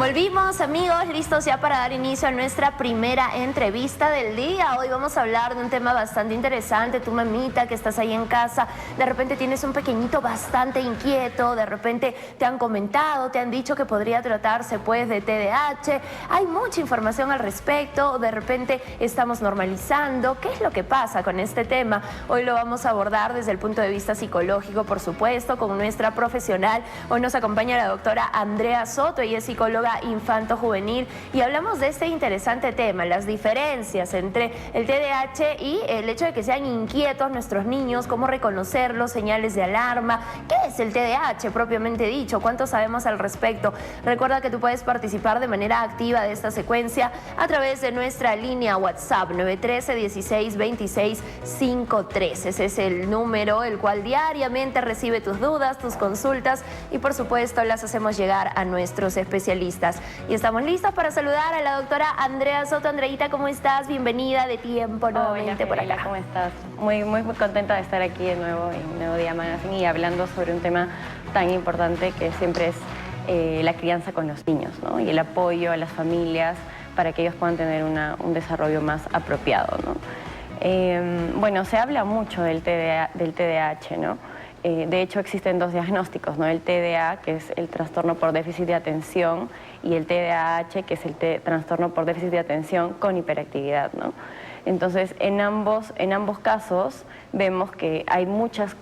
Volvimos, amigos, listos ya para dar inicio a nuestra primera entrevista del día. Hoy vamos a hablar de un tema bastante interesante. Tu mamita que estás ahí en casa, de repente tienes un pequeñito bastante inquieto, de repente te han comentado, te han dicho que podría tratarse pues de TDAH. Hay mucha información al respecto, de repente estamos normalizando. ¿Qué es lo que pasa con este tema? Hoy lo vamos a abordar desde el punto de vista psicológico, por supuesto, con nuestra profesional. Hoy nos acompaña la doctora Andrea Soto, ella es psicóloga infanto-juvenil y hablamos de este interesante tema, las diferencias entre el TDAH y el hecho de que sean inquietos nuestros niños, cómo reconocerlos, señales de alarma. ¿Qué es el TDAH propiamente dicho? ¿Cuánto sabemos al respecto? Recuerda que tú puedes participar de manera activa de esta secuencia a través de nuestra línea WhatsApp 913-16-26-53. Ese es el número el cual diariamente recibe tus dudas, tus consultas y por supuesto las hacemos llegar a nuestros especialistas. Y estamos listos para saludar a la doctora Andrea Soto. Andreita, ¿cómo estás? Bienvenida de tiempo nuevamente por acá. ¿Cómo estás? Muy contenta de estar aquí de nuevo en Nuevo Día Magazine y hablando sobre un tema tan importante que siempre es la crianza con los niños, ¿no? Y el apoyo a las familias para que ellos puedan tener un desarrollo más apropiado, ¿no? Bueno, se habla mucho del TDAH, ¿no? De hecho, existen dos diagnósticos, ¿no? El TDA, que es el trastorno por déficit de atención, y el TDAH, que es el trastorno por déficit de atención con hiperactividad, ¿no? Entonces, en ambos casos vemos que hay muchas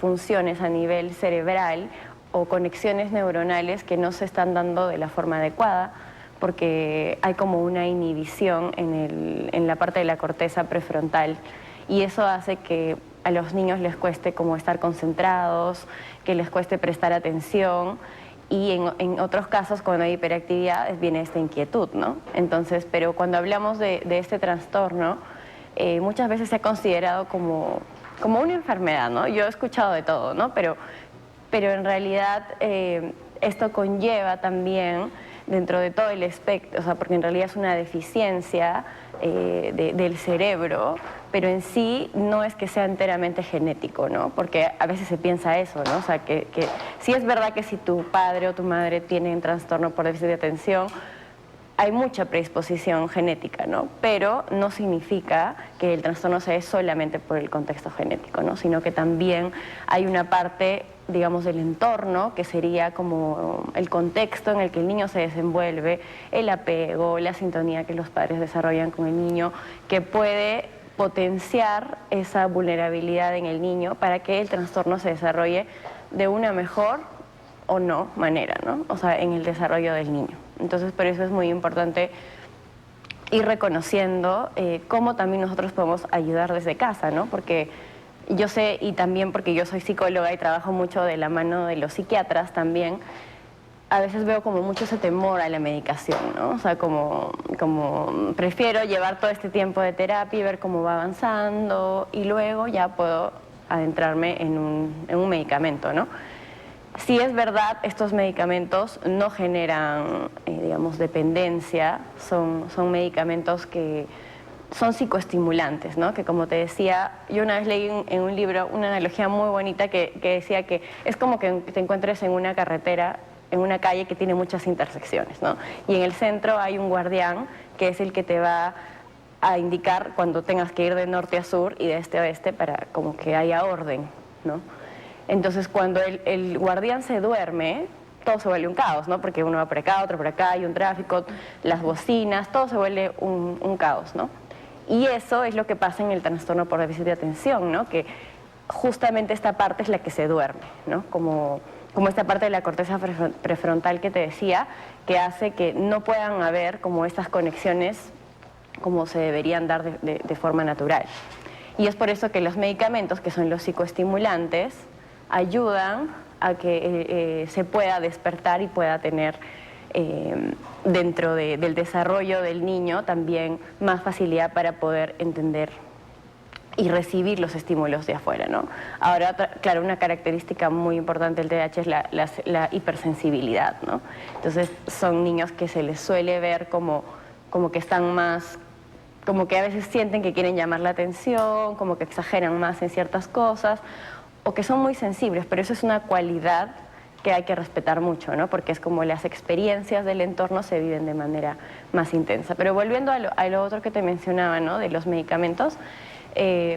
funciones a nivel cerebral o conexiones neuronales que no se están dando de la forma adecuada, porque hay como una inhibición en la parte de la corteza prefrontal, y eso hace que a los niños les cueste como estar concentrados, que les cueste prestar atención, y en otros casos cuando hay hiperactividad viene esta inquietud, ¿no? Entonces, pero cuando hablamos de este trastorno, muchas veces se ha considerado como una enfermedad, ¿no? Yo he escuchado de todo, ¿no? Pero en realidad esto conlleva también dentro de todo el espectro, o sea, porque en realidad es una deficiencia del cerebro, pero en sí no es que sea enteramente genético, ¿no? Porque a veces se piensa eso, ¿no? O sea, que sí es verdad que si tu padre o tu madre tienen trastorno por déficit de atención, hay mucha predisposición genética, ¿no? Pero no significa que el trastorno se dé solamente por el contexto genético, ¿no? Sino que también hay una parte, digamos, del entorno, que sería como el contexto en el que el niño se desenvuelve, el apego, la sintonía que los padres desarrollan con el niño, que puede potenciar esa vulnerabilidad en el niño para que el trastorno se desarrolle de una mejor o no manera, ¿no? O sea, en el desarrollo del niño. Entonces, por eso es muy importante ir reconociendo cómo también nosotros podemos ayudar desde casa, ¿no? Porque yo sé, y también porque yo soy psicóloga y trabajo mucho de la mano de los psiquiatras también, a veces veo como mucho ese temor a la medicación, ¿no? O sea, como prefiero llevar todo este tiempo de terapia y ver cómo va avanzando y luego ya puedo adentrarme en un medicamento, ¿no? Sí es verdad, estos medicamentos no generan, digamos, dependencia, son medicamentos que son psicoestimulantes, ¿no? Que como te decía, yo una vez leí en un libro una analogía muy bonita que decía que es como que te encuentres en una carretera, en una calle que tiene muchas intersecciones, ¿no? Y en el centro hay un guardián que es el que te va a indicar cuando tengas que ir de norte a sur y de este a oeste para como que haya orden, ¿no? Entonces cuando el guardián se duerme, todo se vuelve un caos, ¿no? Porque uno va por acá, otro por acá, hay un tráfico, las bocinas, todo se vuelve un caos, ¿no? Y eso es lo que pasa en el trastorno por déficit de atención, ¿no? Que justamente esta parte es la que se duerme, ¿no? Como esta parte de la corteza prefrontal que te decía, que hace que no puedan haber como estas conexiones como se deberían dar de forma natural. Y es por eso que los medicamentos, que son los psicoestimulantes, ayudan a que se pueda despertar y pueda tener dentro del desarrollo del niño también más facilidad para poder entender y recibir los estímulos de afuera, ¿no? Ahora, claro, una característica muy importante del TDAH es la hipersensibilidad, ¿no? Entonces, son niños que se les suele ver como que están más, como que a veces sienten que quieren llamar la atención, como que exageran más en ciertas cosas, o que son muy sensibles, pero eso es una cualidad que hay que respetar mucho, ¿no? Porque es como las experiencias del entorno se viven de manera más intensa. Pero volviendo a lo otro que te mencionaba, ¿no? De los medicamentos,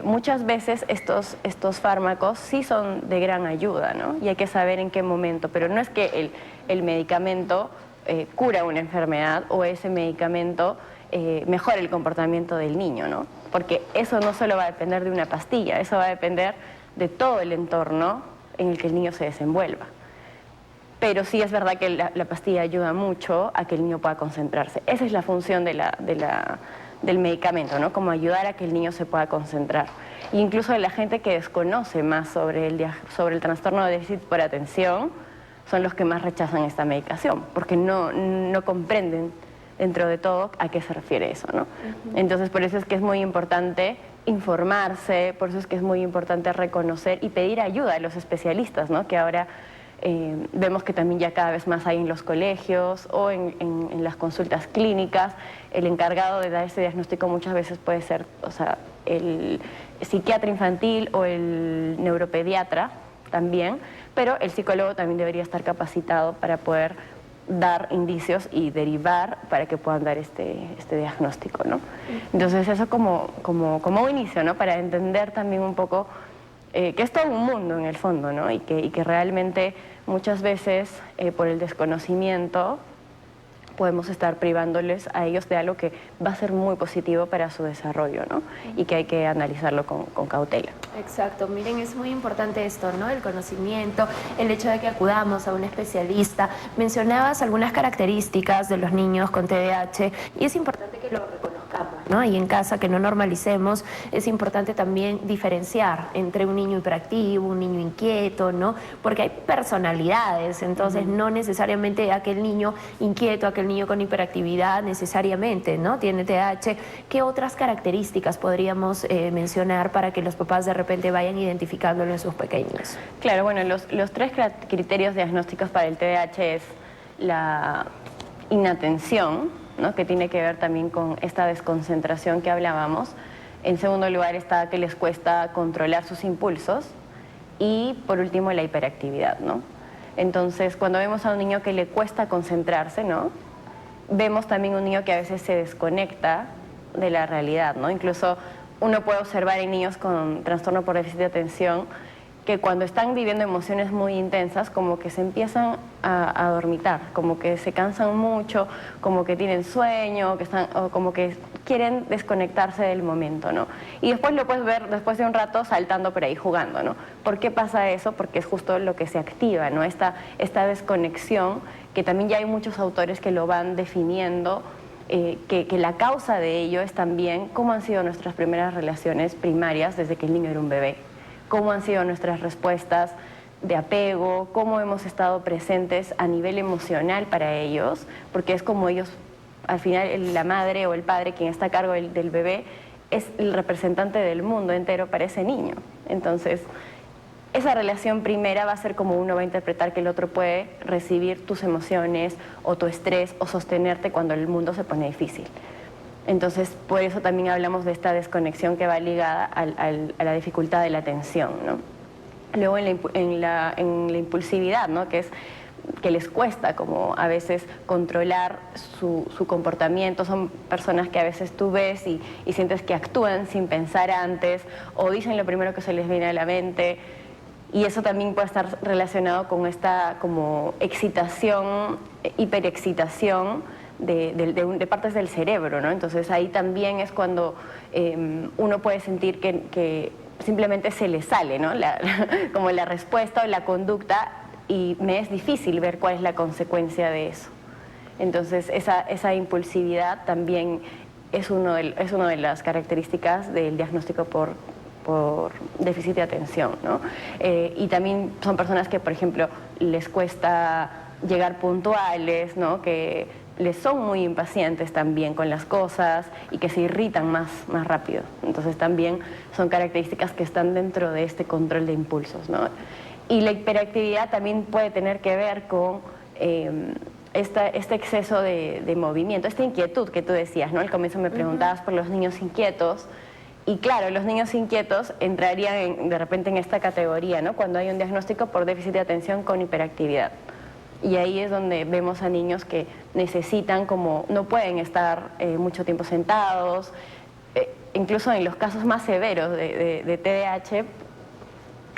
muchas veces estos fármacos sí son de gran ayuda, ¿no? Y hay que saber en qué momento, pero no es que el medicamento cura una enfermedad o ese medicamento mejora el comportamiento del niño, ¿no? Porque eso no solo va a depender de una pastilla, eso va a depender de todo el entorno en el que el niño se desenvuelva. Pero sí es verdad que la pastilla ayuda mucho a que el niño pueda concentrarse. Esa es la función del medicamento, ¿no? Como ayudar a que el niño se pueda concentrar. E incluso la gente que desconoce más sobre el trastorno de déficit por atención son los que más rechazan esta medicación, porque no comprenden dentro de todo a qué se refiere eso, ¿no? Entonces, por eso es que es muy importante informarse, por eso es que es muy importante reconocer y pedir ayuda a los especialistas, ¿no? Que ahora vemos que también ya cada vez más hay en los colegios o en las consultas clínicas. El encargado de dar ese diagnóstico muchas veces puede ser, o sea, el psiquiatra infantil o el neuropediatra también, pero el psicólogo también debería estar capacitado para poder dar indicios y derivar para que puedan dar este diagnóstico, ¿no? Entonces eso como un inicio, ¿no? Para entender también un poco que es todo un mundo en el fondo, ¿no? Y que realmente muchas veces por el desconocimiento podemos estar privándoles a ellos de algo que va a ser muy positivo para su desarrollo, ¿no? Y que hay que analizarlo con cautela. Exacto, miren, es muy importante esto, ¿no? El conocimiento, el hecho de que acudamos a un especialista. Mencionabas algunas características de los niños con TDAH y es importante que lo reconozcamos, ¿no? Y en casa que no normalicemos, es importante también diferenciar entre un niño hiperactivo, un niño inquieto, ¿no? Porque hay personalidades, entonces no necesariamente aquel niño inquieto, aquel niño con hiperactividad necesariamente, ¿no? Tiene TDAH. ¿Qué otras características podríamos mencionar para que los papás de repente vayan identificándolo en sus pequeños? Claro, bueno, los tres criterios diagnósticos para el TDAH es la inatención, ¿no? Que tiene que ver también con esta desconcentración que hablábamos. En segundo lugar está que les cuesta controlar sus impulsos y por último la hiperactividad, ¿no? Entonces, cuando vemos a un niño que le cuesta concentrarse, ¿no? Vemos también un niño que a veces se desconecta de la realidad, ¿no? Incluso uno puede observar en niños con trastorno por déficit de atención que cuando están viviendo emociones muy intensas, como que se empiezan a dormitar, como que se cansan mucho, como que tienen sueño, o como que quieren desconectarse del momento, ¿no? Y después lo puedes ver después de un rato saltando por ahí, jugando, ¿no? ¿Por qué pasa eso? Porque es justo lo que se activa, ¿no? Esta desconexión, que también ya hay muchos autores que lo van definiendo, que la causa de ello es también cómo han sido nuestras primeras relaciones primarias desde que el niño era un bebé, cómo han sido nuestras respuestas de apego, cómo hemos estado presentes a nivel emocional para ellos, porque es como ellos, al final la madre o el padre quien está a cargo del bebé es el representante del mundo entero para ese niño. Entonces, esa relación primera va a ser como uno va a interpretar que el otro puede recibir tus emociones o tu estrés o sostenerte cuando el mundo se pone difícil. Entonces, por eso también hablamos de esta desconexión que va ligada a la dificultad de la atención, ¿no? Luego en la impulsividad, ¿no? Que les cuesta como a veces controlar su comportamiento. Son personas que a veces tú ves y sientes que actúan sin pensar antes o dicen lo primero que se les viene a la mente. Y eso también puede estar relacionado con esta como excitación, hiperexcitación de partes del cerebro, ¿no? Entonces ahí también es cuando uno puede sentir que simplemente se le sale, ¿no? Como la respuesta o la conducta, y me es difícil ver cuál es la consecuencia de eso. Entonces esa impulsividad también es una de las características del diagnóstico por déficit de atención, ¿no? Y también son personas que, por ejemplo, les cuesta llegar puntuales, ¿no? Que les son muy impacientes también con las cosas y que se irritan más rápido. Entonces también son características que están dentro de este control de impulsos, ¿no? Y la hiperactividad también puede tener que ver con este exceso de movimiento, esta inquietud que tú decías, ¿no? Al comienzo me preguntabas por los niños inquietos Y claro, los niños inquietos entrarían de repente en esta categoría, ¿no? Cuando hay un diagnóstico por déficit de atención con hiperactividad. Y ahí es donde vemos a niños que necesitan, como no pueden estar mucho tiempo sentados, incluso en los casos más severos de TDAH,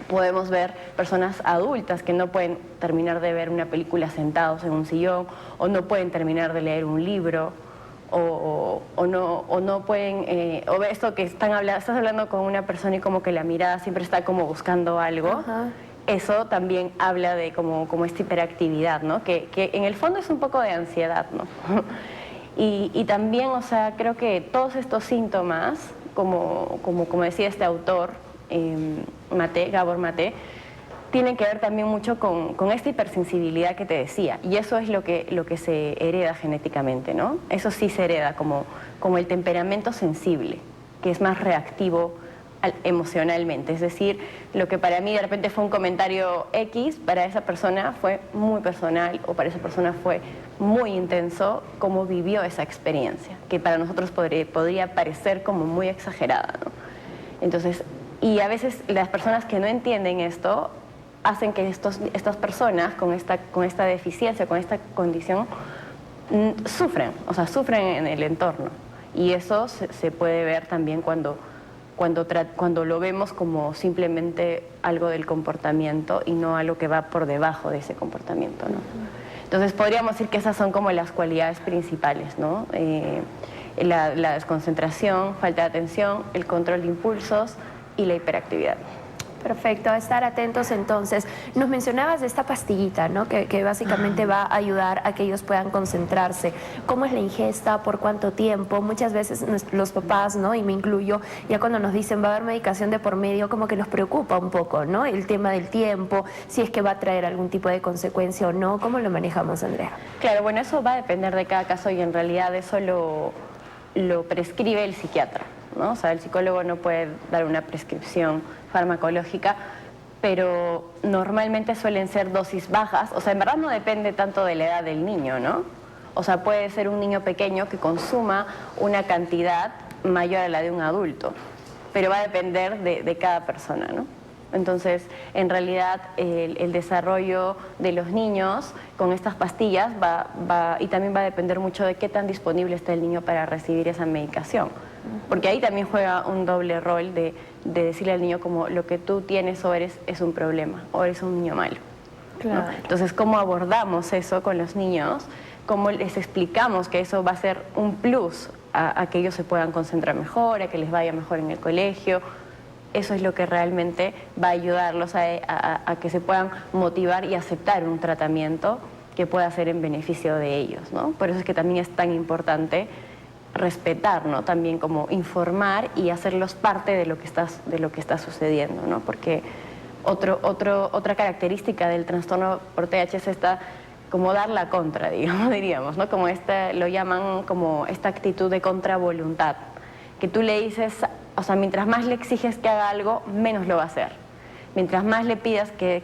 podemos ver personas adultas que no pueden terminar de ver una película sentados en un sillón, o no pueden terminar de leer un libro, o no pueden, o esto que estás hablando con una persona y como que la mirada siempre está como buscando algo. Ajá. Eso también habla de como esta hiperactividad, ¿no? Que en el fondo es un poco de ansiedad, ¿no? Y también, o sea, creo que todos estos síntomas, como decía este autor, Gabor Maté, tienen que ver también mucho con esta hipersensibilidad que te decía. Y eso es lo que se hereda genéticamente, ¿no? Eso sí se hereda, como el temperamento sensible, que es más reactivo emocionalmente. Es decir, lo que para mí de repente fue un comentario X, para esa persona fue muy personal, o para esa persona fue muy intenso cómo vivió esa experiencia, que para nosotros podría parecer como muy exagerada, ¿no? Entonces, y a veces las personas que no entienden esto hacen que estas personas con esta deficiencia, con esta condición, sufren, o sea, sufren en el entorno. Y eso se puede ver también cuando lo vemos como simplemente algo del comportamiento y no algo que va por debajo de ese comportamiento, ¿no? Entonces podríamos decir que esas son como las cualidades principales, ¿no? La desconcentración, falta de atención, el control de impulsos y la hiperactividad. Perfecto, a estar atentos entonces. Nos mencionabas de esta pastillita, ¿no? Que básicamente va a ayudar a que ellos puedan concentrarse. ¿Cómo es la ingesta? ¿Por cuánto tiempo? Muchas veces los papás, ¿no? Y me incluyo, ya cuando nos dicen va a haber medicación de por medio, como que nos preocupa un poco, ¿no? El tema del tiempo, si es que va a traer algún tipo de consecuencia o no. ¿Cómo lo manejamos, Andrea? Claro, bueno, eso va a depender de cada caso y en realidad eso lo prescribe el psiquiatra, ¿no? O sea, el psicólogo no puede dar una prescripción farmacológica, pero normalmente suelen ser dosis bajas. O sea, en verdad no depende tanto de la edad del niño, ¿no? O sea, puede ser un niño pequeño que consuma una cantidad mayor a la de un adulto, pero va a depender de cada persona, ¿no? Entonces, en realidad, el desarrollo de los niños con estas pastillas y también va a depender mucho de qué tan disponible está el niño para recibir esa medicación. Porque ahí también juega un doble rol de decirle al niño como lo que tú tienes o eres es un problema, o eres un niño malo, Claro. ¿no? Entonces, ¿cómo abordamos eso con los niños? ¿Cómo les explicamos que eso va a ser un plus a que ellos se puedan concentrar mejor, a que les vaya mejor en el colegio? Eso es lo que realmente va a ayudarlos a que se puedan motivar y aceptar un tratamiento que pueda ser en beneficio de ellos, ¿no? Por eso es que también es tan importante respetar, ¿no? También como informar y hacerlos parte de lo que está sucediendo, ¿no? Porque otra característica del trastorno por TDAH es como dar la contra, diríamos, ¿no? Como lo llaman como esta actitud de contravoluntad, que tú le dices, o sea, mientras más le exiges que haga algo, menos lo va a hacer. Mientras más le pidas que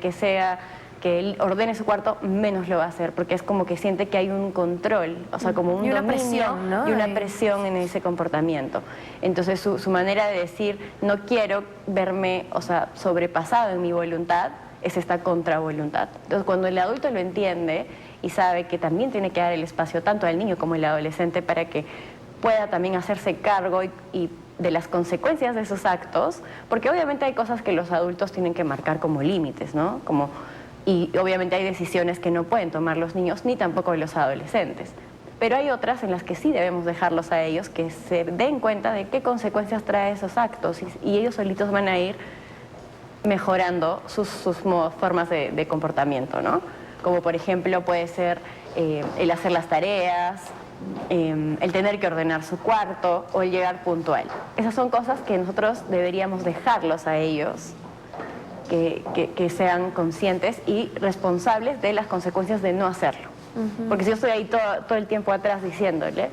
él ordene su cuarto, menos lo va a hacer, porque es como que siente que hay un control, o sea, como un dominio presión, ¿no? Y una presión en ese comportamiento. Entonces su manera de decir, no quiero verme, o sea, sobrepasado en mi voluntad, es esta contravoluntad. Entonces cuando el adulto lo entiende y sabe que también tiene que dar el espacio tanto al niño como al adolescente para que pueda también hacerse cargo y de las consecuencias de esos actos, porque obviamente hay cosas que los adultos tienen que marcar como límites, ¿no? Y obviamente hay decisiones que no pueden tomar los niños ni tampoco los adolescentes. Pero hay otras en las que sí debemos dejarlos a ellos que se den cuenta de qué consecuencias trae esos actos y ellos solitos van a ir mejorando sus formas de comportamiento, ¿no? Como por ejemplo puede ser el hacer las tareas, el tener que ordenar su cuarto o el llegar puntual. Esas son cosas que nosotros deberíamos dejarlos a ellos, que sean conscientes y responsables de las consecuencias de no hacerlo. Porque si yo estoy ahí todo el tiempo atrás diciéndole,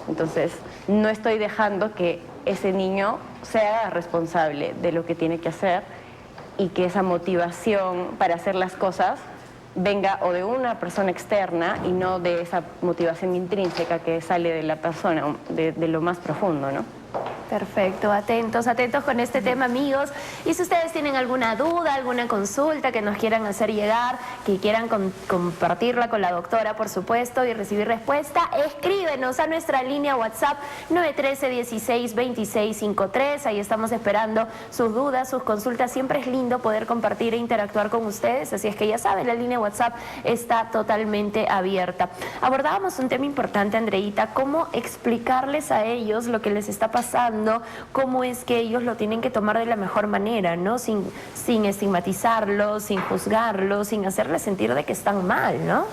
entonces no estoy dejando que ese niño sea responsable de lo que tiene que hacer y que esa motivación para hacer las cosas venga o de una persona externa y no de esa motivación intrínseca que sale de la persona, de lo más profundo, ¿no? Perfecto, atentos, atentos con este tema, amigos. Y si ustedes tienen alguna duda, alguna consulta que nos quieran hacer llegar, que quieran compartirla con la doctora, por supuesto, y recibir respuesta, escríbenos a nuestra línea WhatsApp 913-162653. Ahí estamos esperando sus dudas, sus consultas. Siempre es lindo poder compartir e interactuar con ustedes, así es que ya saben, la línea WhatsApp está totalmente abierta. Abordábamos un tema importante, Andreita, cómo explicarles a ellos lo que les está pasando, cómo es que ellos lo tienen que tomar de la mejor manera, ¿no? Sin estigmatizarlos, sin juzgarlos, sin hacerles sentir de que están mal, ¿no?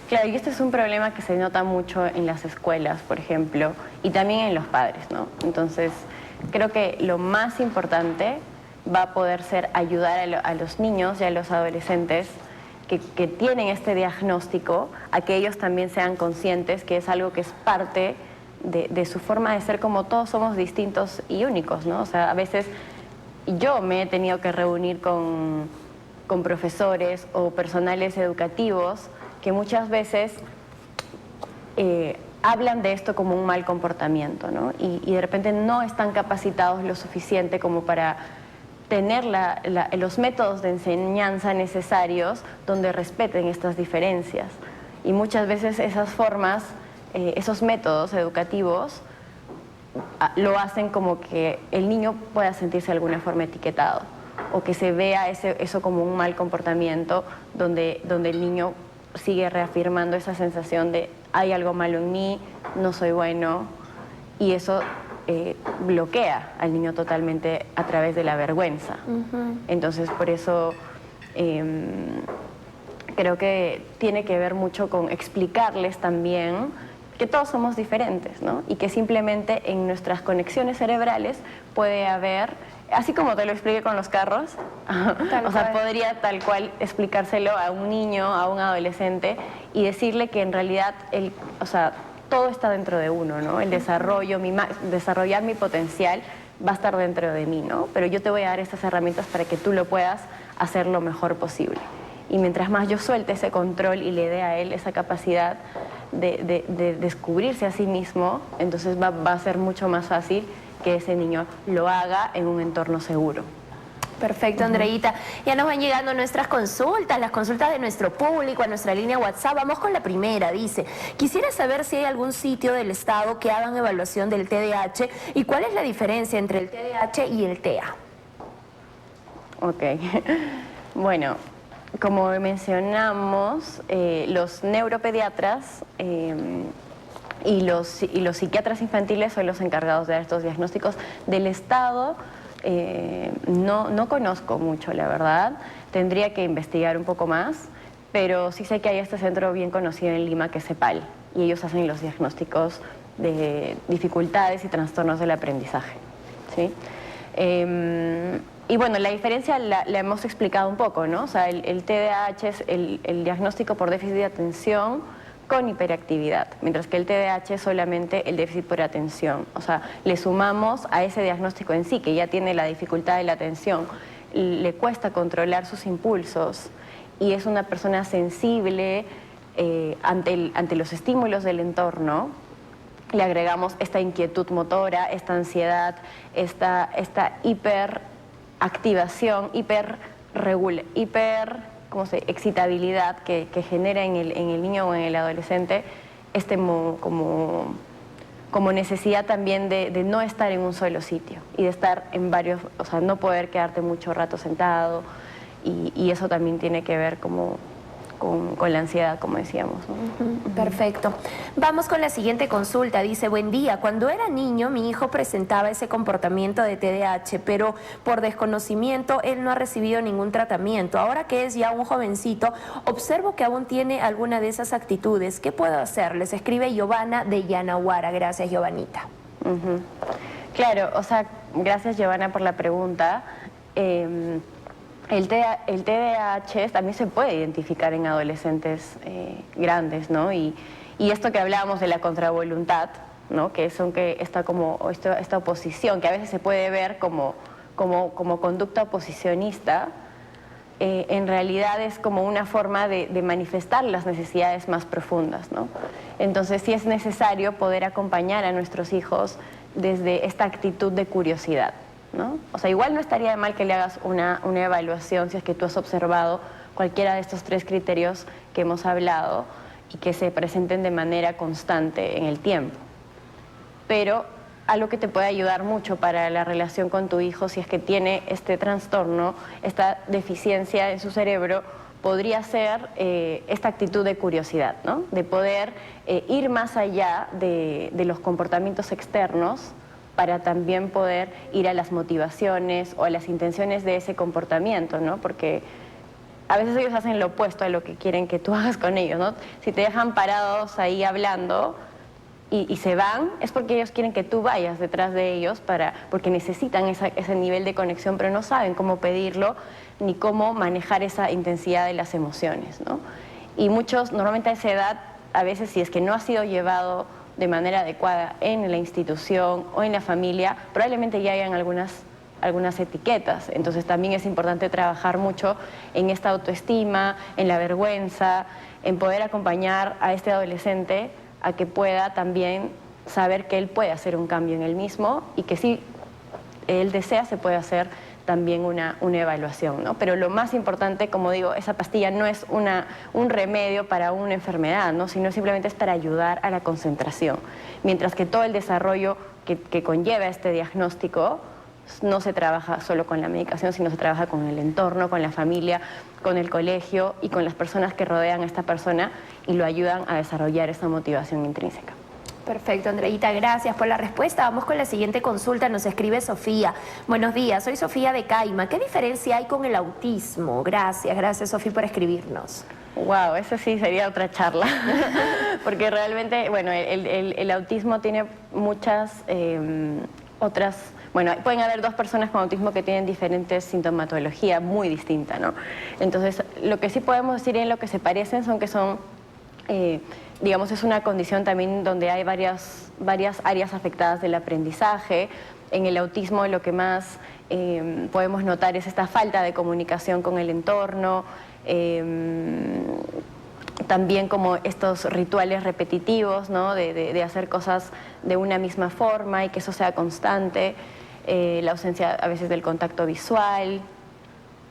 Claro, y este es un problema que se nota mucho en las escuelas, por ejemplo, y también en los padres, ¿no? Entonces, creo que lo más importante va a poder ser ayudar a los niños y a los adolescentes que tienen este diagnóstico, a que ellos también sean conscientes que es algo que es parte de su forma de ser, como todos somos distintos y únicos, ¿no? O sea, a veces yo me he tenido que reunir con profesores o personales educativos que muchas veces hablan de esto como un mal comportamiento, ¿no? Y de repente no están capacitados lo suficiente como para tener los métodos de enseñanza necesarios donde respeten estas diferencias. Y muchas veces esas formas, esos métodos educativos lo hacen como que el niño pueda sentirse de alguna forma etiquetado o que se vea eso como un mal comportamiento donde el niño sigue reafirmando esa sensación de hay algo malo en mí, no soy bueno, y eso bloquea al niño totalmente a través de la vergüenza. Entonces, por eso creo que tiene que ver mucho con explicarles también que todos somos diferentes, ¿no? Y que simplemente en nuestras conexiones cerebrales puede haber, así como te lo expliqué con los carros, o sea, podría tal cual explicárselo a un niño, a un adolescente y decirle que en realidad, o sea, todo está dentro de uno, ¿no? El desarrollo, desarrollar mi potencial va a estar dentro de mí, ¿no? Pero yo te voy a dar estas herramientas para que tú lo puedas hacer lo mejor posible. Y mientras más yo suelte ese control y le dé a él esa capacidad de descubrirse a sí mismo, entonces va a ser mucho más fácil que ese niño lo haga en un entorno seguro. Perfecto, Andreita. Ya nos van llegando nuestras consultas, las consultas de nuestro público, a nuestra línea WhatsApp. Vamos con la primera. Dice, quisiera saber si hay algún sitio del Estado que hagan evaluación del TDAH y cuál es la diferencia entre el TDAH y el TEA. Ok. Bueno, como mencionamos, los neuropediatras y los psiquiatras infantiles son los encargados de dar estos diagnósticos. Del Estado no conozco mucho, la verdad. Tendría que investigar un poco más, pero sí sé que hay este centro bien conocido en Lima que es CEPAL, y ellos hacen los diagnósticos de dificultades y trastornos del aprendizaje, ¿sí? Y bueno, la diferencia la hemos explicado un poco, ¿no? O sea, el TDAH es el diagnóstico por déficit de atención con hiperactividad, mientras que el TDAH es solamente el déficit por atención. O sea, le sumamos a ese diagnóstico en sí, que ya tiene la dificultad de la atención, le cuesta controlar sus impulsos y es una persona sensible ante los estímulos del entorno. Le agregamos esta inquietud motora, esta ansiedad, esta hiperactivación, excitabilidad que genera en el niño o en el adolescente como necesidad también de no estar en un solo sitio y de estar en varios, o sea, no poder quedarte mucho rato sentado, y eso también tiene que ver con la ansiedad, como decíamos, ¿no? Perfecto. Vamos con la siguiente consulta. Dice, buen día, cuando era niño mi hijo presentaba ese comportamiento de TDAH, pero por desconocimiento él no ha recibido ningún tratamiento. Ahora que es ya un jovencito, observo que aún tiene alguna de esas actitudes. ¿Qué puedo hacer? Les escribe Giovanna de Yanaguara. Gracias, Giovanita. Claro, o sea, gracias, Giovanna, por la pregunta. El TDAH también se puede identificar en adolescentes grandes, ¿no? Y esto que hablábamos de la contravoluntad, ¿no? Que esta oposición, que a veces se puede ver como conducta oposicionista, en realidad es como una forma de manifestar las necesidades más profundas, ¿no? Entonces sí es necesario poder acompañar a nuestros hijos desde esta actitud de curiosidad, ¿no? O sea, igual no estaría de mal que le hagas una evaluación si es que tú has observado cualquiera de estos 3 criterios que hemos hablado y que se presenten de manera constante en el tiempo. Pero algo que te puede ayudar mucho para la relación con tu hijo, si es que tiene este trastorno, esta deficiencia en su cerebro, podría ser esta actitud de curiosidad, ¿no? De poder ir más allá de los comportamientos externos para también poder ir a las motivaciones o a las intenciones de ese comportamiento, ¿no? Porque a veces ellos hacen lo opuesto a lo que quieren que tú hagas con ellos, ¿no? Si te dejan parados ahí hablando y se van, es porque ellos quieren que tú vayas detrás de ellos porque necesitan ese nivel de conexión, pero no saben cómo pedirlo ni cómo manejar esa intensidad de las emociones, ¿no? Y muchos, normalmente a esa edad, a veces si es que no ha sido llevado de manera adecuada en la institución o en la familia, probablemente ya hayan algunas etiquetas. Entonces también es importante trabajar mucho en esta autoestima, en la vergüenza, en poder acompañar a este adolescente a que pueda también saber que él puede hacer un cambio en él mismo y que si él desea se puede hacer también una evaluación, ¿no? Pero lo más importante, como digo, esa pastilla no es un remedio para una enfermedad, ¿no? Sino simplemente es para ayudar a la concentración. Mientras que todo el desarrollo que conlleva este diagnóstico no se trabaja solo con la medicación, sino se trabaja con el entorno, con la familia, con el colegio y con las personas que rodean a esta persona y lo ayudan a desarrollar esa motivación intrínseca. Perfecto, Andreita, gracias por la respuesta. Vamos con la siguiente consulta, nos escribe Sofía. Buenos días, soy Sofía de Caima. ¿Qué diferencia hay con el autismo? Gracias Sofía por escribirnos. Wow, eso sí sería otra charla, porque realmente, bueno, el autismo tiene muchas otras... Bueno, pueden haber 2 personas con autismo que tienen diferentes sintomatología muy distinta, ¿no? Entonces, lo que sí podemos decir en lo que se parecen son que son... digamos, es una condición también donde hay varias áreas afectadas del aprendizaje. En el autismo lo que más podemos notar es esta falta de comunicación con el entorno, también como estos rituales repetitivos, ¿no? de hacer cosas de una misma forma y que eso sea constante, la ausencia a veces del contacto visual,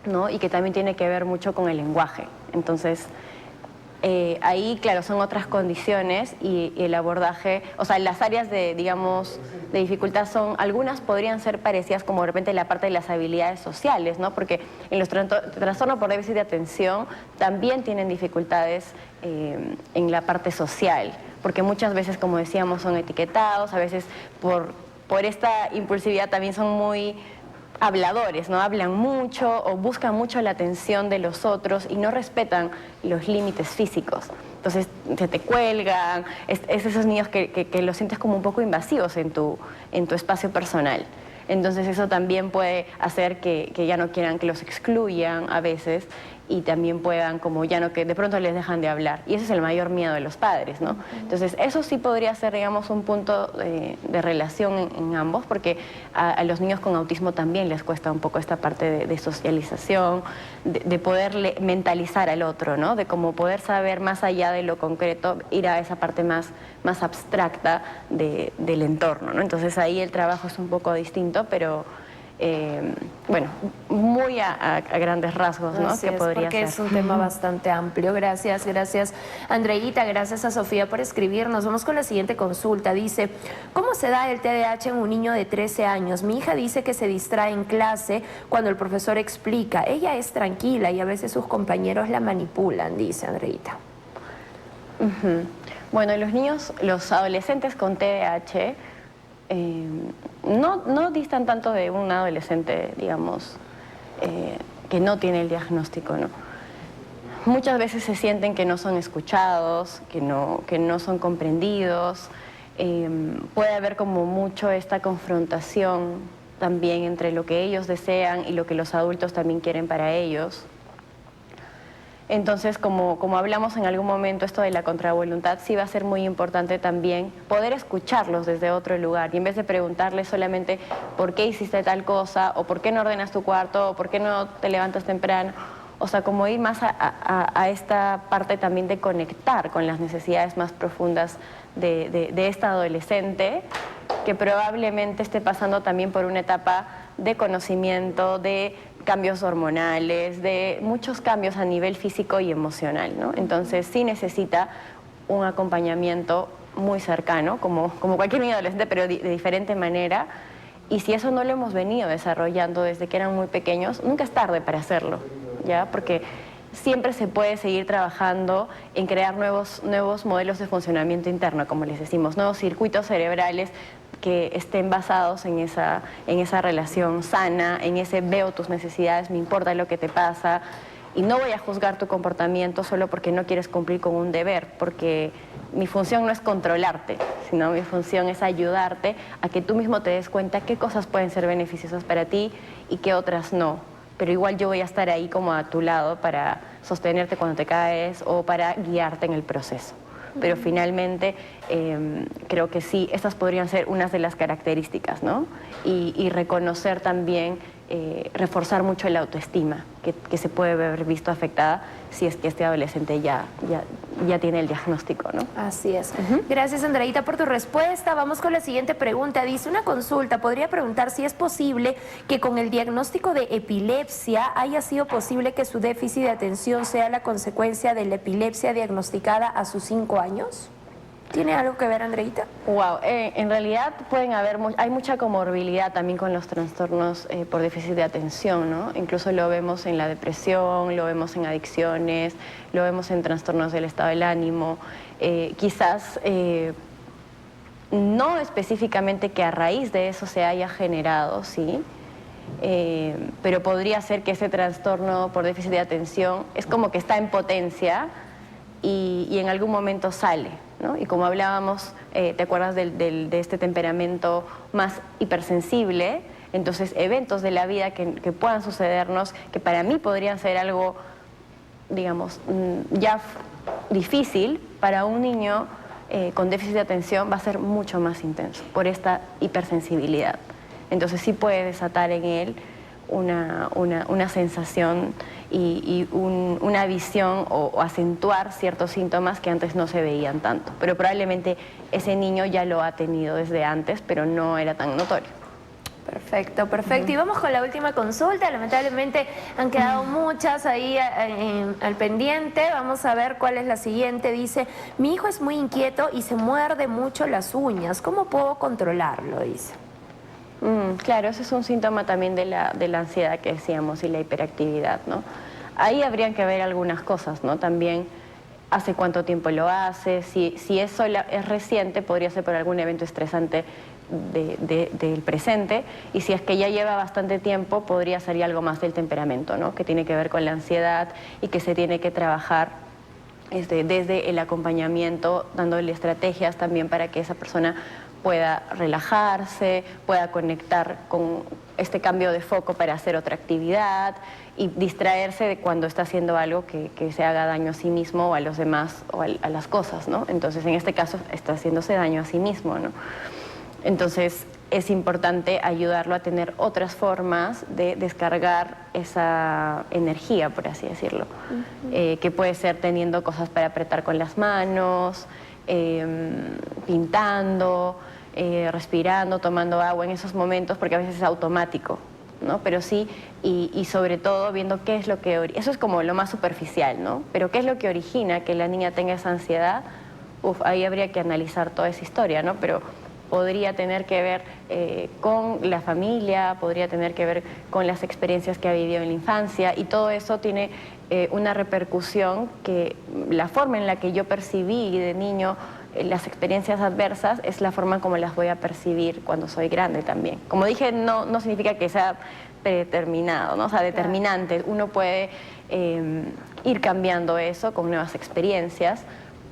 ¿no? Y que también tiene que ver mucho con el lenguaje. Entonces, ahí, claro, son otras condiciones y el abordaje, o sea, las áreas de, digamos, de dificultad son, algunas podrían ser parecidas como de repente la parte de las habilidades sociales, ¿no? Porque en los trastornos por déficit de atención también tienen dificultades en la parte social, porque muchas veces, como decíamos, son etiquetados, a veces por esta impulsividad también son muy habladores, ¿no? Hablan mucho o buscan mucho la atención de los otros y no respetan los límites físicos. Entonces se te cuelgan, es esos niños que los sientes como un poco invasivos en tu espacio personal. Entonces eso también puede hacer que ya no quieran que los excluyan a veces y también puedan como ya no, que de pronto les dejan de hablar. Y ese es el mayor miedo de los padres, ¿no? Entonces eso sí podría ser, digamos, un punto de relación en ambos, porque a los niños con autismo también les cuesta un poco esta parte de socialización, de poder mentalizar al otro, ¿no? De cómo poder saber más allá de lo concreto, ir a esa parte más abstracta del entorno, ¿no? Entonces ahí el trabajo es un poco distinto, pero bueno, muy a grandes rasgos, ¿no? Así que podría ser. Es un tema bastante amplio. Gracias Andreita, gracias a Sofía por escribirnos. Vamos con la siguiente consulta. Dice, ¿cómo se da el TDAH en un niño de 13 años? Mi hija dice que se distrae en clase cuando el profesor explica. Ella es tranquila y a veces sus compañeros la manipulan, dice Andreita. Bueno, los adolescentes con TDAH no distan tanto de un adolescente, digamos, que no tiene el diagnóstico, ¿no? Muchas veces se sienten que no son escuchados, que no son comprendidos. Puede haber como mucho esta confrontación también entre lo que ellos desean y lo que los adultos también quieren para ellos. Entonces, como hablamos en algún momento, esto de la contravoluntad sí va a ser muy importante también poder escucharlos desde otro lugar y en vez de preguntarles solamente por qué hiciste tal cosa o por qué no ordenas tu cuarto o por qué no te levantas temprano, o sea, como ir más a esta parte también de conectar con las necesidades más profundas de esta adolescente que probablemente esté pasando también por una etapa de conocimiento, de cambios hormonales, de muchos cambios a nivel físico y emocional, ¿no? Entonces sí necesita un acompañamiento muy cercano, como cualquier niño adolescente, pero de diferente manera. Y si eso no lo hemos venido desarrollando desde que eran muy pequeños, nunca es tarde para hacerlo, ¿ya? Porque siempre se puede seguir trabajando en crear nuevos modelos de funcionamiento interno, como les decimos, nuevos circuitos cerebrales que estén basados en esa relación sana, en ese veo tus necesidades, me importa lo que te pasa, y no voy a juzgar tu comportamiento solo porque no quieres cumplir con un deber, porque mi función no es controlarte, sino mi función es ayudarte a que tú mismo te des cuenta qué cosas pueden ser beneficiosas para ti y qué otras no. Pero igual yo voy a estar ahí como a tu lado para sostenerte cuando te caes o para guiarte en el proceso. Pero finalmente creo que sí, estas podrían ser unas de las características, ¿no? Y reconocer también, reforzar mucho la autoestima, que se puede ver visto afectada si es que este adolescente ya tiene el diagnóstico, ¿no? Así es. Gracias, Andreita, por tu respuesta. Vamos con la siguiente pregunta. Dice una consulta, podría preguntar si es posible que con el diagnóstico de epilepsia haya sido posible que su déficit de atención sea la consecuencia de la epilepsia diagnosticada a sus 5 años. ¿Tiene algo que ver, Andreita? Wow, en realidad hay mucha comorbilidad también con los trastornos por déficit de atención, ¿no? Incluso lo vemos en la depresión, lo vemos en adicciones, lo vemos en trastornos del estado del ánimo. Quizás no específicamente que a raíz de eso se haya generado, sí, pero podría ser que ese trastorno por déficit de atención es como que está en potencia y en algún momento sale, ¿no? Y como hablábamos, ¿te acuerdas de este temperamento más hipersensible? Entonces, eventos de la vida que puedan sucedernos, que para mí podrían ser algo, digamos, ya difícil, para un niño con déficit de atención va a ser mucho más intenso por esta hipersensibilidad. Entonces, sí puede desatar en él una sensación y una visión o acentuar ciertos síntomas que antes no se veían tanto. Pero probablemente ese niño ya lo ha tenido desde antes, pero no era tan notorio. Perfecto, perfecto. Y vamos con la última consulta. Lamentablemente han quedado muchas ahí al pendiente. Vamos a ver cuál es la siguiente. Dice, mi hijo es muy inquieto y se muerde mucho las uñas. ¿Cómo puedo controlarlo? Dice. Claro, ese es un síntoma también de la ansiedad que decíamos y la hiperactividad, ¿no? Ahí habrían que ver algunas cosas, ¿no? También hace cuánto tiempo lo hace, si eso es reciente, podría ser por algún evento estresante del presente, y si es que ya lleva bastante tiempo, podría ser algo más del temperamento, ¿no? Que tiene que ver con la ansiedad y que se tiene que trabajar desde el acompañamiento, dándole estrategias también para que esa persona pueda relajarse, pueda conectar con este cambio de foco para hacer otra actividad y distraerse de cuando está haciendo algo que se haga daño a sí mismo o a los demás o a las cosas, ¿no? Entonces, en este caso, está haciéndose daño a sí mismo, ¿no? Entonces, es importante ayudarlo a tener otras formas de descargar esa energía, por así decirlo, que puede ser teniendo cosas para apretar con las manos, pintando, respirando, tomando agua en esos momentos, porque a veces es automático, ¿no? Pero sí, y sobre todo viendo qué es lo que... Eso es como lo más superficial, ¿no? Pero qué es lo que origina que la niña tenga esa ansiedad, ahí habría que analizar toda esa historia, ¿no? Pero podría tener que ver con la familia, podría tener que ver con las experiencias que ha vivido en la infancia, y todo eso tiene una repercusión que la forma en la que yo percibí de niño las experiencias adversas es la forma como las voy a percibir cuando soy grande también. Como dije, no significa que sea predeterminado, ¿no? O sea, determinante. Uno puede ir cambiando eso con nuevas experiencias,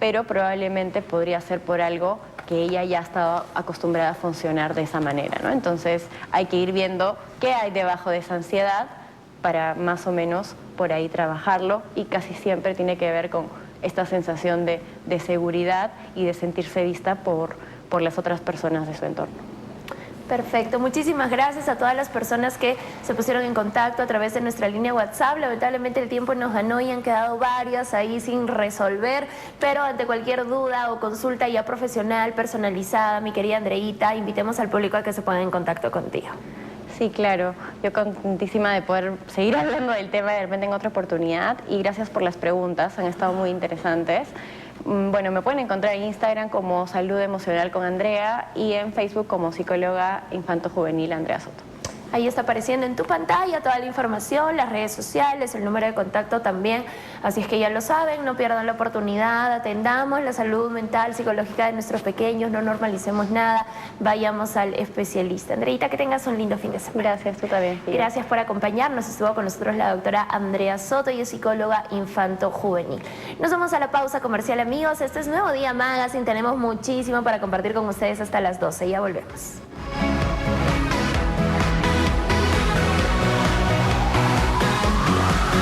pero probablemente podría ser por algo que ella ya ha estado acostumbrada a funcionar de esa manera, ¿no? Entonces hay que ir viendo qué hay debajo de esa ansiedad para más o menos por ahí trabajarlo, y casi siempre tiene que ver con esta sensación de seguridad y de sentirse vista por las otras personas de su entorno. Perfecto, muchísimas gracias a todas las personas que se pusieron en contacto a través de nuestra línea WhatsApp. Lamentablemente el tiempo nos ganó y han quedado varias ahí sin resolver, pero ante cualquier duda o consulta ya profesional, personalizada, mi querida Andreita, invitemos al público a que se ponga en contacto contigo. Sí, claro. Yo contentísima de poder seguir hablando del tema de repente en otra oportunidad, y gracias por las preguntas, han estado muy interesantes. Bueno, me pueden encontrar en Instagram como Salud Emocional con Andrea y en Facebook como psicóloga infanto-juvenil Andrea Soto. Ahí está apareciendo en tu pantalla toda la información, las redes sociales, el número de contacto también. Así es que ya lo saben, no pierdan la oportunidad, atendamos la salud mental, psicológica de nuestros pequeños, no normalicemos nada, vayamos al especialista. Andreita, que tengas un lindo fin de semana. Gracias, tú también. Gracias por acompañarnos. Estuvo con nosotros la doctora Andrea Soto y es psicóloga infanto-juvenil. Nos vamos a la pausa comercial, amigos. Este es Nuevo Día Magazine. Tenemos muchísimo para compartir con ustedes hasta las 12. Ya volvemos.